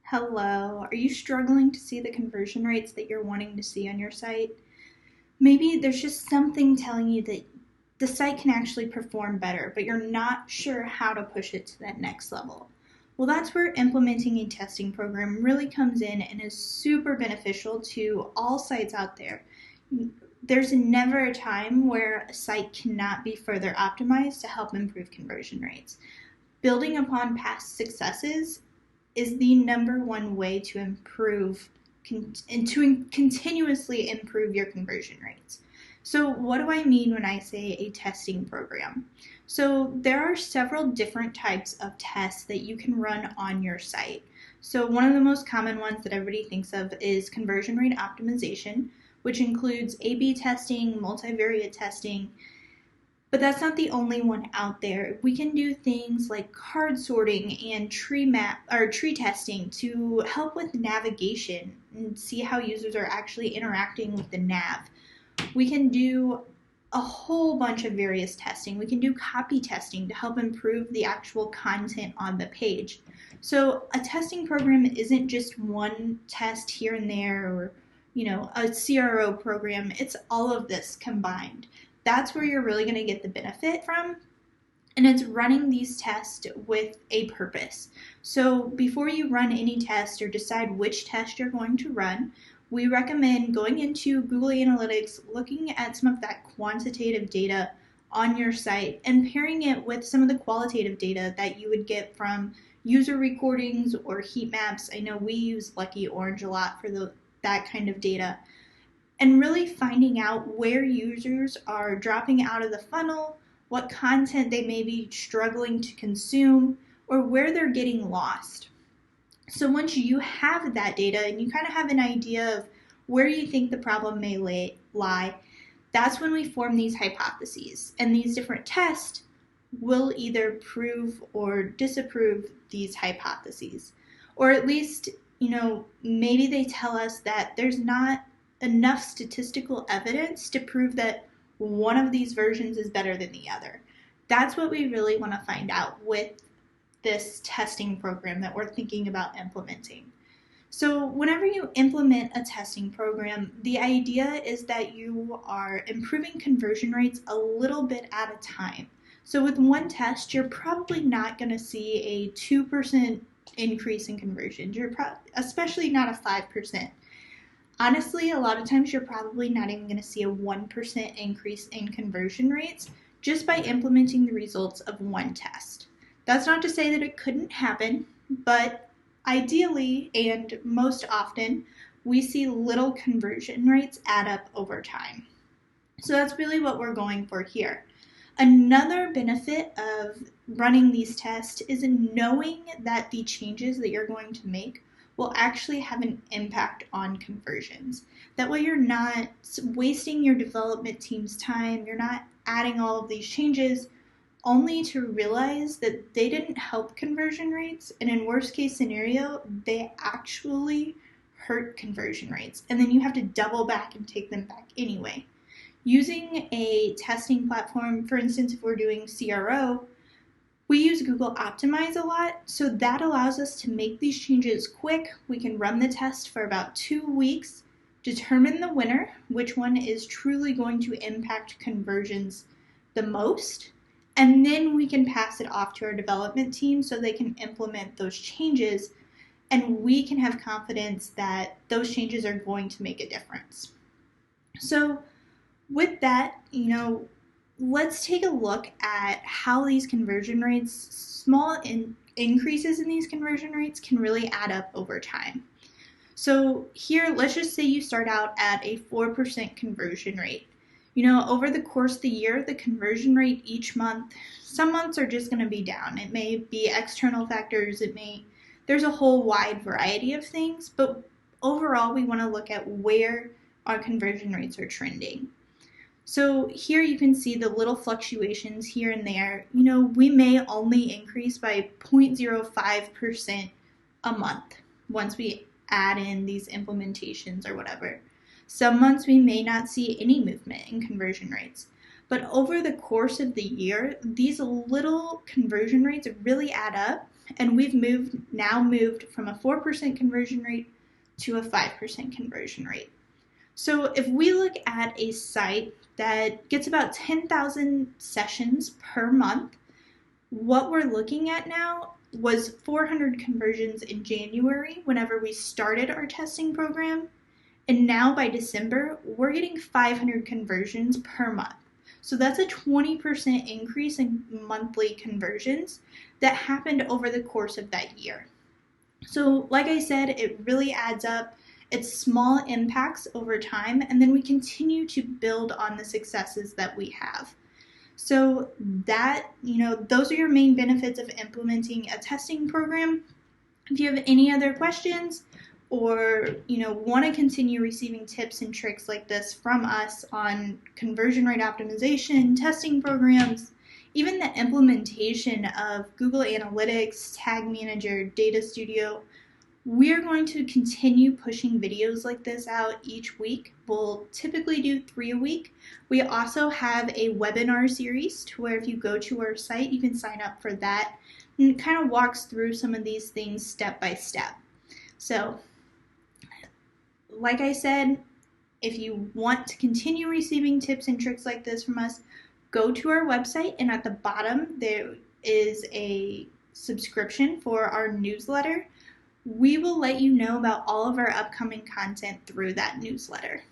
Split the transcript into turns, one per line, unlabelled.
Hello, are you struggling to see the conversion rates that you're wanting to see on your site? Maybe there's just something telling you that the site can actually perform better, but you're not sure how to push it to that next level. Well, that's where implementing a testing program really comes in and is super beneficial to all sites out there. There's never a time where a site cannot be further optimized to help improve conversion rates. Building upon past successes is the number one way to improve and to continuously improve your conversion rates. So what do I mean when I say a testing program? So there are several different types of tests that you can run on your site. So one of the most common ones that everybody thinks of is conversion rate optimization, which includes A/B testing, multivariate testing, but that's not the only one out there. We can do things like card sorting and tree testing to help with navigation and see how users are actually interacting with the nav. We can do a whole bunch of various testing. We can do copy testing to help improve the actual content on the page. So a testing program isn't just one test here and there or a CRO program. It's all of this combined. That's where you're really going to get the benefit from. And it's running these tests with a purpose. So before you run any test or decide which test you're going to run, we recommend going into Google Analytics, looking at some of that quantitative data on your site and pairing it with some of the qualitative data that you would get from user recordings or heat maps. I know we use Lucky Orange a lot for that kind of data. And really finding out where users are dropping out of the funnel, what content they may be struggling to consume, or where they're getting lost. So once you have that data and you kind of have an idea of where you think the problem may lie, that's when we form these hypotheses. And these different tests will either prove or disapprove these hypotheses. Or at least, maybe they tell us that there's not enough statistical evidence to prove that one of these versions is better than the other. That's what we really want to find out with this testing program that we're thinking about implementing. So whenever you implement a testing program, the idea is that you are improving conversion rates a little bit at a time. So with one test, you're probably not going to see a 2% increase in conversions. You're especially not a 5%. Honestly, a lot of times you're probably not even going to see a 1% increase in conversion rates just by implementing the results of one test. That's not to say that it couldn't happen, but ideally and most often, we see little conversion rates add up over time. So that's really what we're going for here. Another benefit of running these tests is in knowing that the changes that you're going to make will actually have an impact on conversions. That way you're not wasting your development team's time, you're not adding all of these changes only to realize that they didn't help conversion rates, and in worst case scenario, they actually hurt conversion rates, and then you have to double back and take them back anyway. Using a testing platform, for instance, if we're doing CRO, we use Google Optimize a lot, so that allows us to make these changes quick. We can run the test for about 2 weeks, determine the winner, which one is truly going to impact conversions the most, and then we can pass it off to our development team so they can implement those changes, and we can have confidence that those changes are going to make a difference. So with that, let's take a look at how these conversion rates, small increases in these conversion rates can really add up over time. So here, let's just say you start out at a 4% conversion rate. Over the course of the year, the conversion rate each month, some months are just going to be down. It may be external factors. There's a whole wide variety of things, but overall, we want to look at where our conversion rates are trending. So here you can see the little fluctuations here and there. We may only increase by 0.05% a month once we add in these implementations or whatever. Some months we may not see any movement in conversion rates. But over the course of the year, these little conversion rates really add up And we've now moved from a 4% conversion rate to a 5% conversion rate. So if we look at a site that gets about 10,000 sessions per month, what we're looking at now was 400 conversions in January whenever we started our testing program. And now by December, we're getting 500 conversions per month. So that's a 20% increase in monthly conversions that happened over the course of that year. So like I said, it really adds up. It's small impacts over time, and then we continue to build on the successes that we have. So that, those are your main benefits of implementing a testing program. If you have any other questions or, want to continue receiving tips and tricks like this from us on conversion rate optimization, testing programs, even the implementation of Google Analytics, Tag Manager, Data Studio, we're going to continue pushing videos like this out each week. We'll typically do 3 a week. We also have a webinar series to where if you go to our site, you can sign up for that. And it kind of walks through some of these things step by step. So, like I said, if you want to continue receiving tips and tricks like this from us, go to our website, and at the bottom there is a subscription for our newsletter. We will let you know about all of our upcoming content through that newsletter.